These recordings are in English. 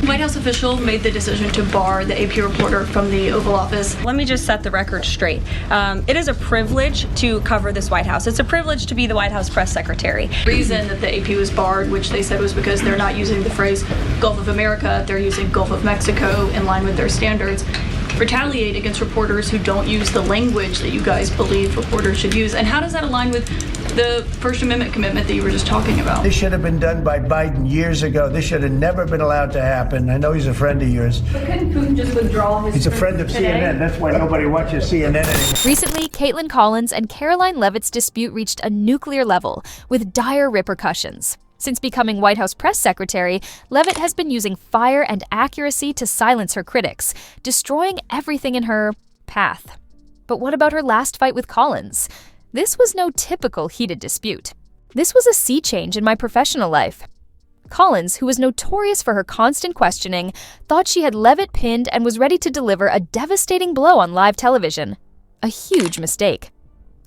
White House official made the decision to bar the AP reporter from the Oval Office. Let me just set the record straight. It is a privilege to cover this White House. It's a privilege to be the White House press secretary. The reason that the AP was barred, which they said was because they're not using the phrase Gulf of America, they're using Gulf of Mexico in line with their standards, retaliate against reporters who don't use the language that you guys believe reporters should use. And how does that align with the First Amendment commitment that you were just talking about? This should have been done by Biden years ago. This should have never been allowed to happen. I know he's a friend of yours. But couldn't Putin just withdraw his... He's a friend of CNN. That's why nobody watches CNN anymore. Recently, Kaitlan Collins and Karoline Leavitt's dispute reached a nuclear level with dire repercussions. Since becoming White House press secretary, Leavitt has been using fire and accuracy to silence her critics, destroying everything in her path. But what about her last fight with Collins? This was no typical heated dispute. This was a sea change in my professional life. Collins, who was notorious for her constant questioning, thought she had Leavitt pinned and was ready to deliver a devastating blow on live television. A huge mistake.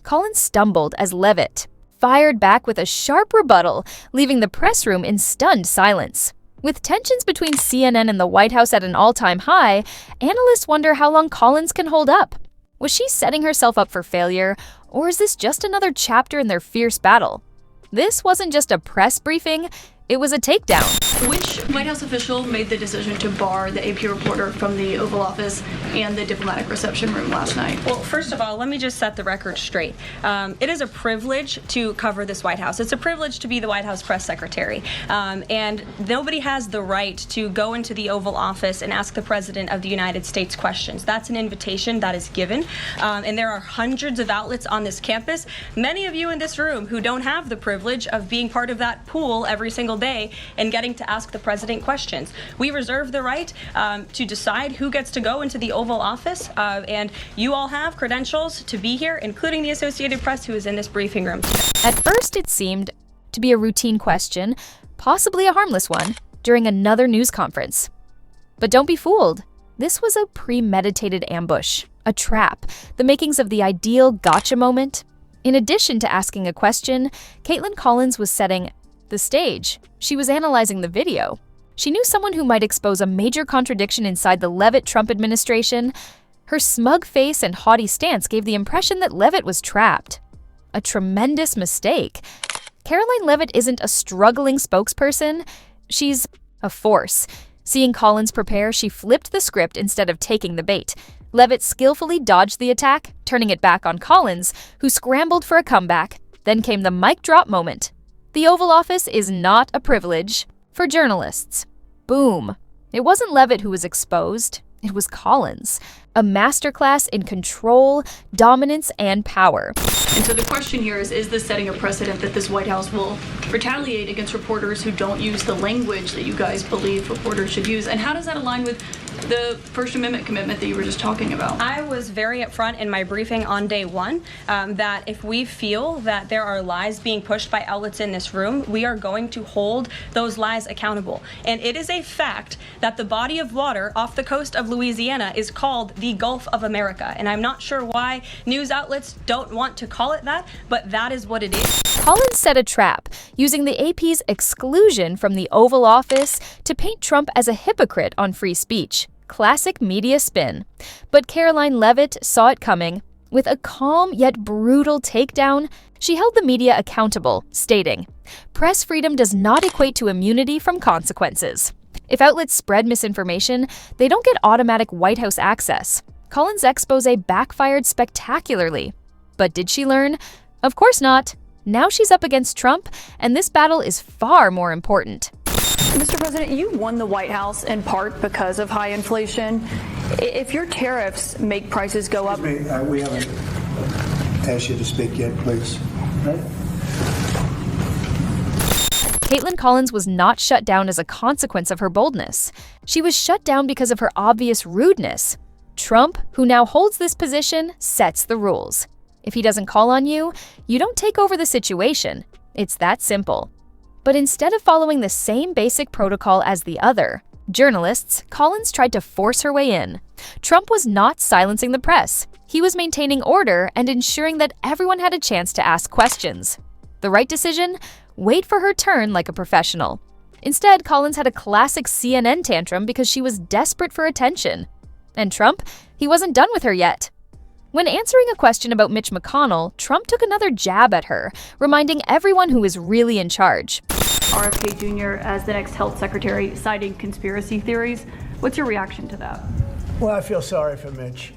Collins stumbled as Leavitt fired back with a sharp rebuttal, leaving the press room in stunned silence. With tensions between CNN and the White House at an all-time high, analysts wonder how long Collins can hold up. Was she setting herself up for failure, or is this just another chapter in their fierce battle? This wasn't just a press briefing, it was a takedown. Which White House official made the decision to bar the AP reporter from the Oval Office and the diplomatic reception room last night? Well, first of all, let me just set the record straight. It is a privilege to cover this White House. It's a privilege to be the White House press secretary. And nobody has the right to go into the Oval Office and ask the President of the United States questions. That's an invitation that is given. And there are hundreds of outlets on this campus, many of you in this room who don't have the privilege of being part of that pool every single day and getting to ask the President questions. We reserve the right to decide who gets to go into the Oval Office, and you all have credentials to be here, including the Associated Press, who is in this briefing room today. At first, it seemed to be a routine question, possibly a harmless one, during another news conference. But don't be fooled. This was a premeditated ambush, a trap, the makings of the ideal gotcha moment. In addition to asking a question, Kaitlan Collins was setting the stage. She was analyzing the video. She knew someone who might expose a major contradiction inside the Leavitt-Trump administration. Her smug face and haughty stance gave the impression that Leavitt was trapped. A tremendous mistake. Karoline Leavitt isn't a struggling spokesperson. She's a force. Seeing Collins prepare, she flipped the script instead of taking the bait. Leavitt skillfully dodged the attack, turning it back on Collins, who scrambled for a comeback. Then came the mic drop moment. The Oval Office is not a privilege for journalists. Boom. It wasn't Leavitt who was exposed. It was Collins. A masterclass in control, dominance, and power. And so the question here is this setting a precedent that this White House will retaliate against reporters who don't use the language that you guys believe reporters should use? And how does that align with the First Amendment commitment that you were just talking about? I was very upfront in my briefing on day one that if we feel that there are lies being pushed by outlets in this room, we are going to hold those lies accountable. And it is a fact that the body of water off the coast of Louisiana is called the Gulf of America. And I'm not sure why news outlets don't want to call it that, but that is what it is. Collins set a trap, using the AP's exclusion from the Oval Office to paint Trump as a hypocrite on free speech. Classic media spin. But Karoline Leavitt saw it coming. With a calm yet brutal takedown, she held the media accountable, stating, "Press freedom does not equate to immunity from consequences. If outlets spread misinformation, they don't get automatic White House access." Collins' expose backfired spectacularly. But did she learn? Of course not. Now she's up against Trump, and this battle is far more important. Mr. President, you won the White House in part because of high inflation. If your tariffs make prices go up... Excuse me, we haven't asked you to speak yet, please. Right? Kaitlan Collins was not shut down as a consequence of her boldness. She was shut down because of her obvious rudeness. Trump, who now holds this position, sets the rules. If he doesn't call on you, you don't take over the situation. It's that simple. But instead of following the same basic protocol as the other journalists, Collins tried to force her way in. Trump was not silencing the press. He was maintaining order and ensuring that everyone had a chance to ask questions. The right decision? Wait for her turn like a professional. Instead, Collins had a classic CNN tantrum because she was desperate for attention. And Trump? He wasn't done with her yet. When answering a question about Mitch McConnell, Trump took another jab at her, reminding everyone who is really in charge. RFK Jr. as the next health secretary, citing conspiracy theories. What's your reaction to that? Well, I feel sorry for Mitch.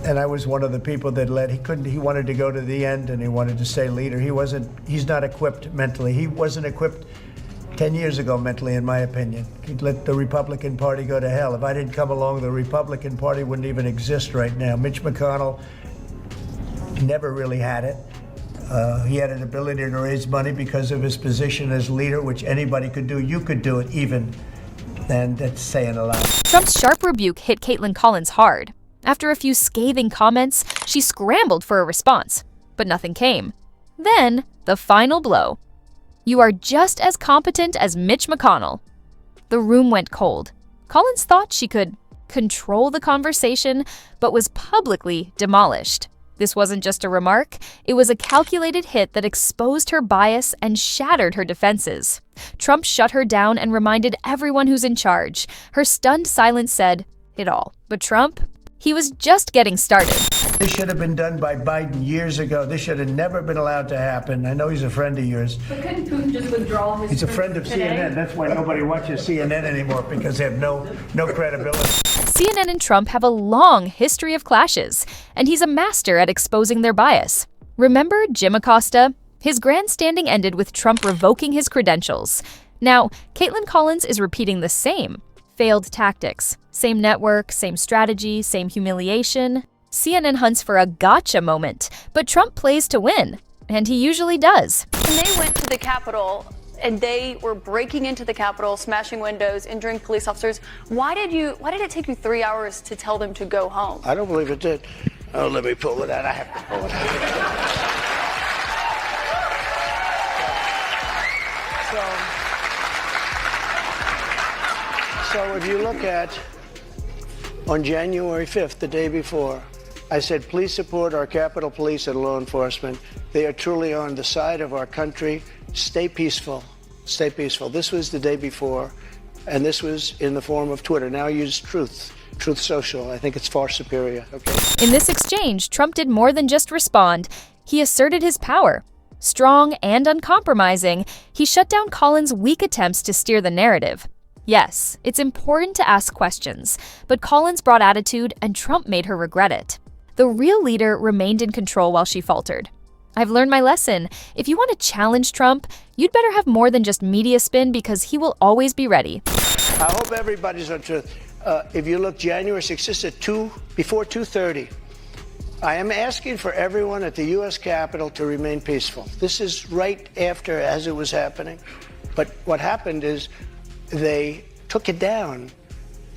And I was one of the people that he wanted to go to the end and he wanted to stay leader. He's not equipped mentally. He wasn't equipped 10 years ago mentally, in my opinion. He'd let the Republican Party go to hell. If I didn't come along, the Republican Party wouldn't even exist right now. Mitch McConnell never really had it. He had an ability to raise money because of his position as leader, which anybody could do. You could do it even, and that's saying a lot. Trump's sharp rebuke hit Kaitlan Collins hard. After a few scathing comments, she scrambled for a response, but nothing came. Then, the final blow. You are just as competent as Mitch McConnell. The room went cold. Collins thought she could control the conversation, but was publicly demolished. This wasn't just a remark, it was a calculated hit that exposed her bias and shattered her defenses. Trump shut her down and reminded everyone who's in charge. Her stunned silence said it all. But Trump? He was just getting started. This should have been done by Biden years ago. This should have never been allowed to happen. I know he's a friend of yours. But couldn't Putin just withdraw his He's a friend of today? CNN. That's why nobody watches CNN anymore, because they have no credibility. CNN and Trump have a long history of clashes, and he's a master at exposing their bias. Remember Jim Acosta? His grandstanding ended with Trump revoking his credentials. Now, Kaitlan Collins is repeating the same. Failed tactics. Same network, same strategy, same humiliation. CNN hunts for a gotcha moment, but Trump plays to win, and he usually does. When they went to the Capitol and they were breaking into the Capitol, smashing windows, injuring police officers, why did it take you 3 hours to tell them to go home? I don't believe it did. Oh, let me pull it out. I have to pull it out. So if you look at, on January 5th, the day before, I said, please support our Capitol Police and law enforcement. They are truly on the side of our country. Stay peaceful. Stay peaceful. This was the day before, and this was in the form of Twitter. Now use Truth Social. I think it's far superior. Okay. In this exchange, Trump did more than just respond. He asserted his power. Strong and uncompromising, he shut down Collins' weak attempts to steer the narrative. Yes, it's important to ask questions, but Collins brought attitude and Trump made her regret it. The real leader remained in control while she faltered. I've learned my lesson. If you want to challenge Trump, you'd better have more than just media spin because he will always be ready. I hope everybody's on Truth. If you look January 6th, this is before 2:30. I am asking for everyone at the U.S. Capitol to remain peaceful. This is right after as it was happening. But what happened is they took it down.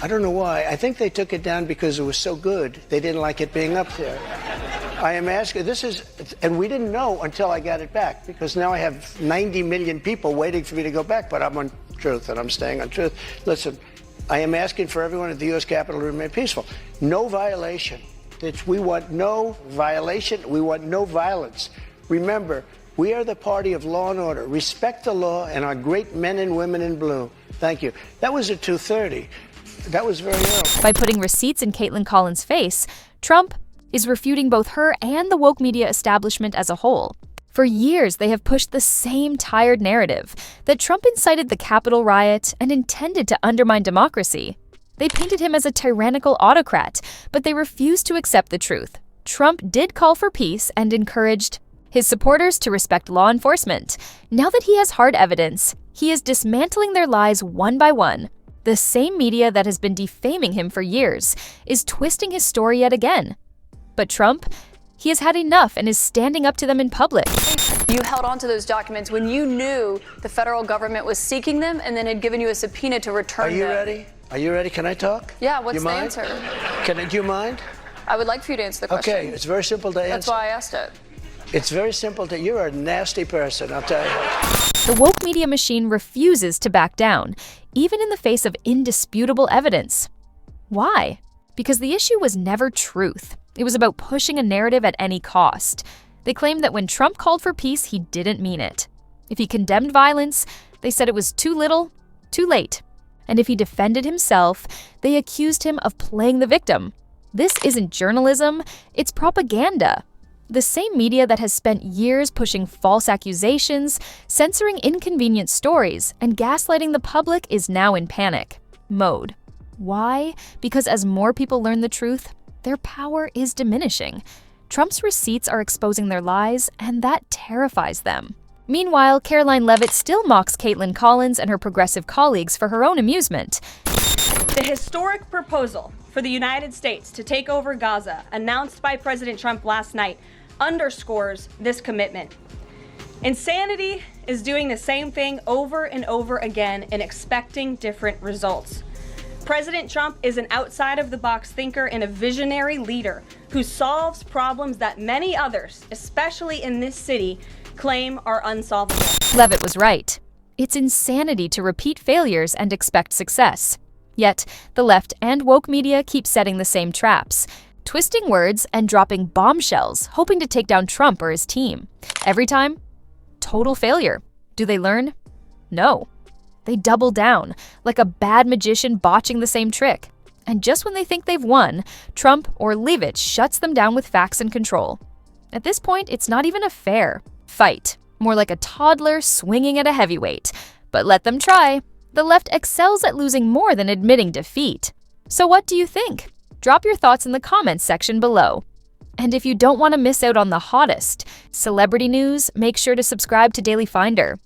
I don't know why. I think they took it down because it was so good. They didn't like it being up there. I am asking, and we didn't know until I got it back, because now I have 90 million people waiting for me to go back, but I'm on Truth and I'm staying on Truth. Listen, I am asking for everyone at the U.S. Capitol to remain peaceful. No violation. We want no violation. We want no violence. Remember, we are the party of law and order. Respect the law and our great men and women in blue. Thank you. That was at 2:30. That was very early. By putting receipts in Kaitlan Collins' face, Trump is refuting both her and the woke media establishment as a whole. For years, they have pushed the same tired narrative that Trump incited the Capitol riot and intended to undermine democracy. They painted him as a tyrannical autocrat, but they refused to accept the truth. Trump did call for peace and encouraged his supporters to respect law enforcement. Now that he has hard evidence, he is dismantling their lies one by one. The same media that has been defaming him for years is twisting his story yet again. But Trump, he has had enough and is standing up to them in public. You held on to those documents when you knew the federal government was seeking them and then had given you a subpoena to return them. Are you ready? Are you ready? Can I talk? Yeah, what's you the mind? answer? Do you mind? I would like for you to answer the question. Okay, it's very simple to answer. That's why I asked it. It's very simple to, you're a nasty person, I'll tell you. The woke media machine refuses to back down, even in the face of indisputable evidence. Why? Because the issue was never truth. It was about pushing a narrative at any cost. They claimed that when Trump called for peace, he didn't mean it. If he condemned violence, They said it was too little, too late. And if he defended himself, they accused him of playing the victim. This isn't journalism, it's propaganda. The same media that has spent years pushing false accusations, censoring inconvenient stories, and gaslighting the public is now in panic mode. Why? Because as more people learn the truth, their power is diminishing. Trump's receipts are exposing their lies, and that terrifies them. Meanwhile, Karoline Leavitt still mocks Kaitlan Collins and her progressive colleagues for her own amusement. The historic proposal for the United States to take over Gaza, announced by President Trump last night, underscores this commitment. Insanity is doing the same thing over and over again and expecting different results. President Trump is an outside-of-the-box thinker and a visionary leader who solves problems that many others, especially in this city, claim are unsolvable. Leavitt was right. It's insanity to repeat failures and expect success. Yet, the left and woke media keep setting the same traps, twisting words and dropping bombshells, hoping to take down Trump or his team. Every time, total failure. Do they learn? No. They double down, like a bad magician botching the same trick. And just when they think they've won, Trump or Leavitt shuts them down with facts and control. At this point, it's not even a fair fight, more like a toddler swinging at a heavyweight. But let them try. The left excels at losing more than admitting defeat. So what do you think? Drop your thoughts in the comments section below. And if you don't want to miss out on the hottest celebrity news, make sure to subscribe to Daily Finder.